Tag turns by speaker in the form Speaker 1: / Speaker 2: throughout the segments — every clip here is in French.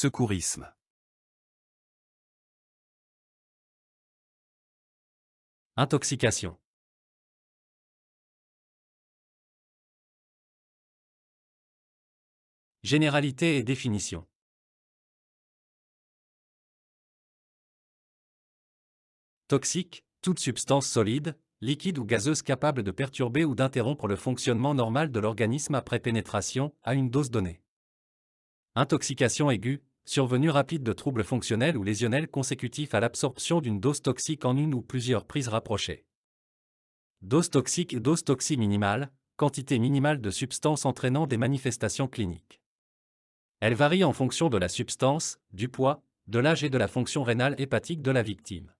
Speaker 1: Secourisme.
Speaker 2: Intoxication. Généralité et définition. Toxique, toute substance solide, liquide ou gazeuse capable de perturber ou d'interrompre le fonctionnement normal de l'organisme après pénétration, à une dose donnée. Intoxication aiguë, survenue rapide de troubles fonctionnels ou lésionnels consécutifs à l'absorption d'une dose toxique en une ou plusieurs prises rapprochées. Dose toxique et dose toxie minimale, quantité minimale de substance entraînant des manifestations cliniques. Elle varie en fonction de la substance, du poids, de l'âge et de la fonction rénale hépatique de la victime.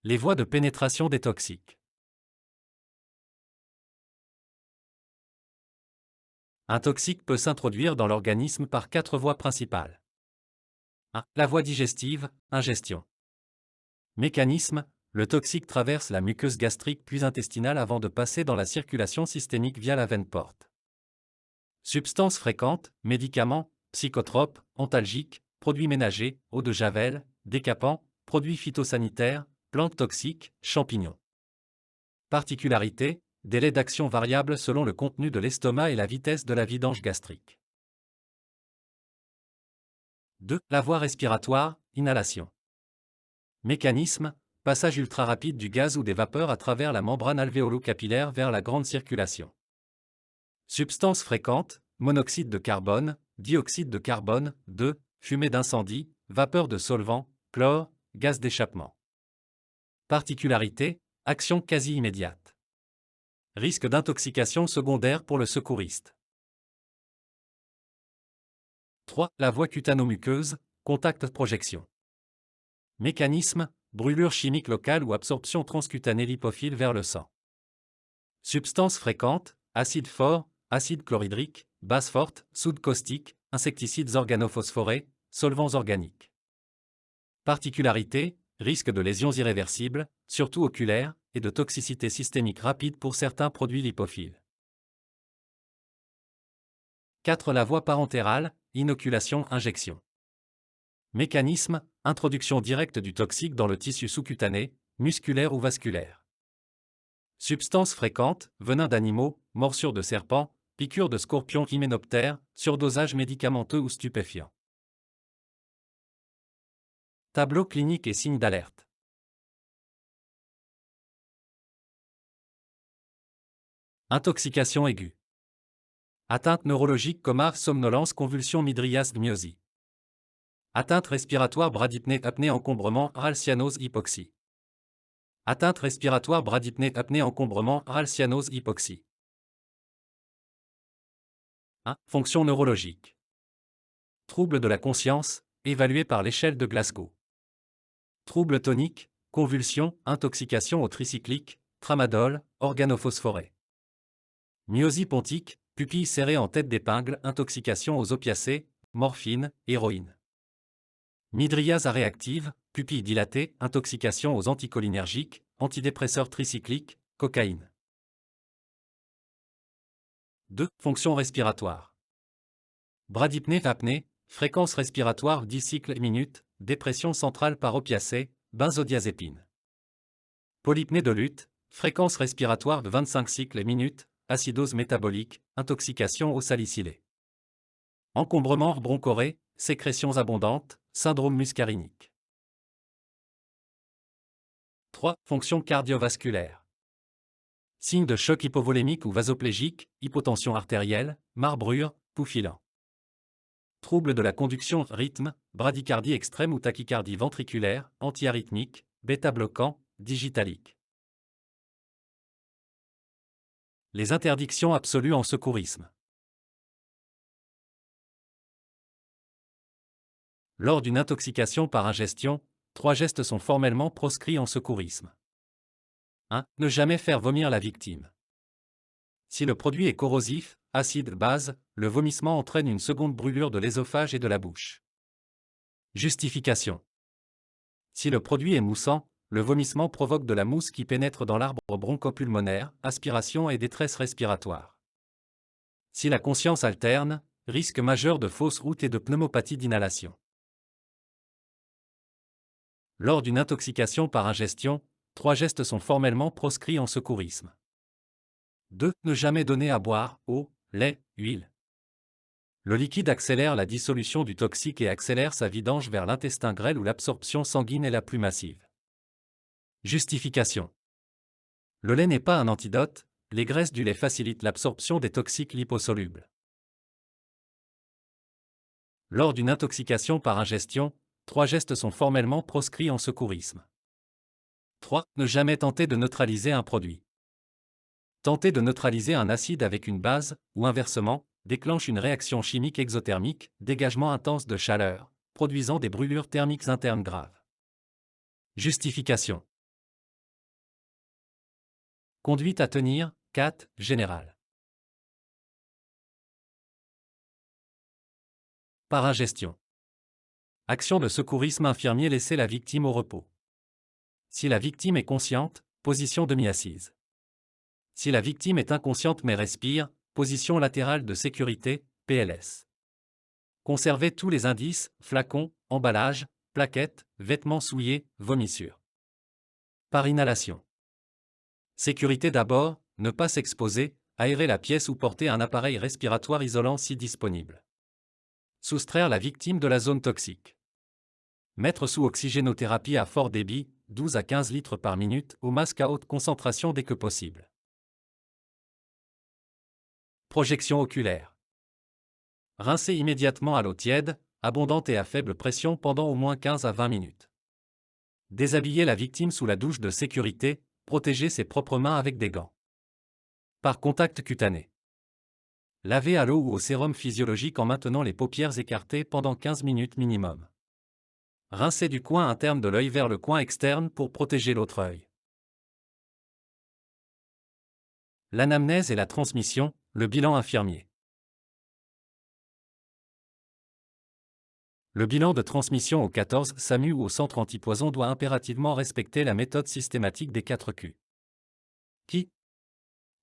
Speaker 2: Les voies de pénétration des toxiques. Un toxique peut s'introduire dans l'organisme par 4 voies principales. 1. La voie digestive, ingestion. Mécanisme, le toxique traverse la muqueuse gastrique puis intestinale avant de passer dans la circulation systémique via la veine porte. Substances fréquentes, médicaments, psychotropes, antalgiques, produits ménagers, eau de javel, décapants, produits phytosanitaires, plantes toxiques, champignons. Particularité, délai d'action variable selon le contenu de l'estomac et la vitesse de la vidange gastrique. 2. La voie respiratoire, inhalation. Mécanisme, passage ultra rapide du gaz ou des vapeurs à travers la membrane alvéolo-capillaire vers la grande circulation. Substances fréquentes, monoxyde de carbone, dioxyde de carbone, 2, fumée d'incendie, vapeur de solvant, chlore, gaz d'échappement. Particularité, action quasi immédiate. Risque d'intoxication secondaire pour le secouriste. 3. La voie cutano-muqueuse, contact-projection. Mécanisme, brûlure chimique locale ou absorption transcutanée lipophile vers le sang. Substances fréquentes, acide fort, acide chlorhydrique, base forte, soude caustique, insecticides organophosphorés, solvants organiques. Particularité, risque de lésions irréversibles, surtout oculaires, et de toxicité systémique rapide pour certains produits lipophiles. 4. La voie parentérale, inoculation-injection. Mécanisme, introduction directe du toxique dans le tissu sous-cutané, musculaire ou vasculaire. Substances fréquentes, venin d'animaux, morsures de serpents, piqûres de scorpions hyménoptères, surdosage médicamenteux ou stupéfiants. Tableau clinique et signes d'alerte. Intoxication aiguë. Atteinte neurologique, coma, somnolence, convulsions, mydriase, myosie. Atteinte respiratoire, bradypnée, apnée, encombrement, rale, cyanose, hypoxie. Atteinte respiratoire, bradypnée, apnée, encombrement, rale, cyanose, hypoxie. 1. Fonction neurologique. Trouble de la conscience, évalué par l'échelle de Glasgow. Trouble tonique, convulsions, intoxication au tricyclique, tramadol, organophosphoré. Myosie pontique, pupille serrée en tête d'épingle, intoxication aux opiacés, morphine, héroïne. Mydriase aréactive, pupille dilatée, intoxication aux anticholinergiques, antidépresseurs tricycliques, cocaïne. 2. Fonction respiratoire. Bradypnée-apnée, fréquence respiratoire 10 cycles minutes, dépression centrale par opiacé, benzodiazépine. Polypnée de lutte, fréquence respiratoire de 25 cycles minutes, acidose métabolique, intoxication au salicylé. Encombrement bronchoré, sécrétions abondantes, syndrome muscarinique. 3. Fonction cardiovasculaire. Signes de choc hypovolémique ou vasoplégique, hypotension artérielle, marbrure, pouls filant. Troubles de la conduction, rythme, bradycardie extrême ou tachycardie ventriculaire, antiarythmique, bêta-bloquant, digitalique. Les interdictions absolues en secourisme. Lors d'une intoxication par ingestion, 3 gestes sont formellement proscrits en secourisme. 1. Ne jamais faire vomir la victime. Si le produit est corrosif, acide, base, le vomissement entraîne une seconde brûlure de l'œsophage et de la bouche. Justification. Si le produit est moussant, le vomissement provoque de la mousse qui pénètre dans l'arbre bronchopulmonaire, aspiration et détresse respiratoire. Si la conscience alterne, risque majeur de fausse route et de pneumopathie d'inhalation. Lors d'une intoxication par ingestion, 3 gestes sont formellement proscrits en secourisme. 2. Ne jamais donner à boire eau, lait, huile. Le liquide accélère la dissolution du toxique et accélère sa vidange vers l'intestin grêle où l'absorption sanguine est la plus massive. Justification. Le lait n'est pas un antidote, les graisses du lait facilitent l'absorption des toxiques liposolubles. Lors d'une intoxication par ingestion, 3 gestes sont formellement proscrits en secourisme. 3. Ne jamais tenter de neutraliser un produit. Tenter de neutraliser un acide avec une base, ou inversement, déclenche une réaction chimique exothermique, dégagement intense de chaleur, produisant des brûlures thermiques internes graves. Justification. Conduite à tenir, 4. Générale. Par ingestion. Action de secourisme infirmier, laisser la victime au repos. Si la victime est consciente, position demi-assise. Si la victime est inconsciente mais respire, position latérale de sécurité, PLS. Conserver tous les indices, flacons, emballages, plaquettes, vêtements souillés, vomissures. Par inhalation. Sécurité d'abord, ne pas s'exposer, aérer la pièce ou porter un appareil respiratoire isolant si disponible. Soustraire la victime de la zone toxique. Mettre sous oxygénothérapie à fort débit, 12 à 15 litres par minute, au masque à haute concentration dès que possible. Projection oculaire. Rincer immédiatement à l'eau tiède, abondante et à faible pression pendant au moins 15 à 20 minutes. Déshabiller la victime sous la douche de sécurité, protéger ses propres mains avec des gants. Par contact cutané. Laver à l'eau ou au sérum physiologique en maintenant les paupières écartées pendant 15 minutes minimum. Rincer du coin interne de l'œil vers le coin externe pour protéger l'autre œil. L'anamnèse et la transmission, le bilan infirmier. Le bilan de transmission au 14 SAMU ou au centre antipoison doit impérativement respecter la méthode systématique des 4 Q. Qui?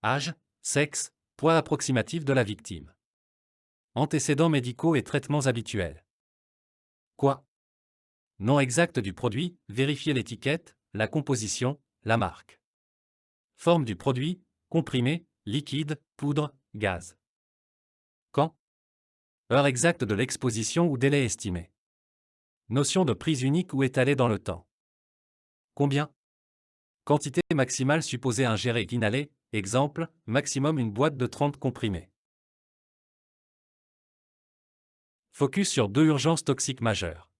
Speaker 2: Âge, sexe, poids approximatif de la victime. Antécédents médicaux et traitements habituels. Quoi? Nom exact du produit, vérifier l'étiquette, la composition, la marque. Forme du produit, comprimé, liquide, poudre, gaz. Quand? Heure exacte de l'exposition ou délai estimé. Notion de prise unique ou étalée dans le temps. Combien? Quantité maximale supposée ingérée inhalée, exemple, maximum une boîte de 30 comprimés. Focus sur 2 urgences toxiques majeures.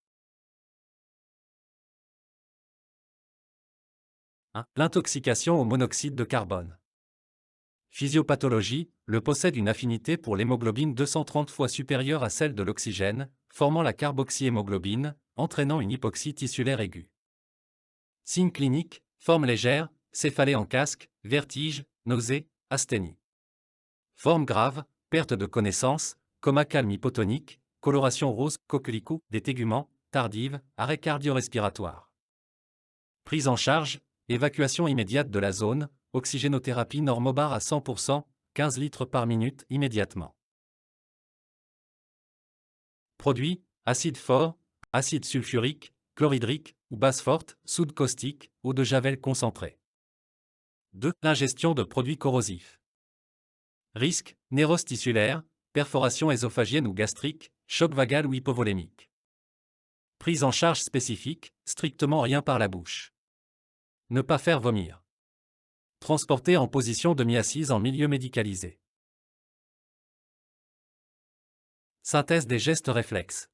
Speaker 2: 1. L'intoxication au monoxyde de carbone. Physiopathologie, le possède une affinité pour l'hémoglobine 230 fois supérieure à celle de l'oxygène, formant la carboxyhémoglobine, entraînant une hypoxie tissulaire aiguë. Signes cliniques, forme légère, céphalée en casque, vertige, nausée, asthénie. Forme grave, perte de connaissance, coma calme hypotonique, coloration rose, coquelicot, des téguments, tardive, arrêt cardio-respiratoire. Prise en charge, évacuation immédiate de la zone, oxygénothérapie normobar à 100%, 15 litres par minute immédiatement. Produits, acide fort, acide sulfurique, chlorhydrique ou base forte, soude caustique, eau de javel concentrée. 2. L'ingestion de produits corrosifs. Risque, névrose tissulaire, perforation ésophagienne ou gastrique, choc vagal ou hypovolémique. Prise en charge spécifique, strictement rien par la bouche. Ne pas faire vomir. Transporter en position demi-assise en milieu médicalisé. Synthèse des gestes réflexes.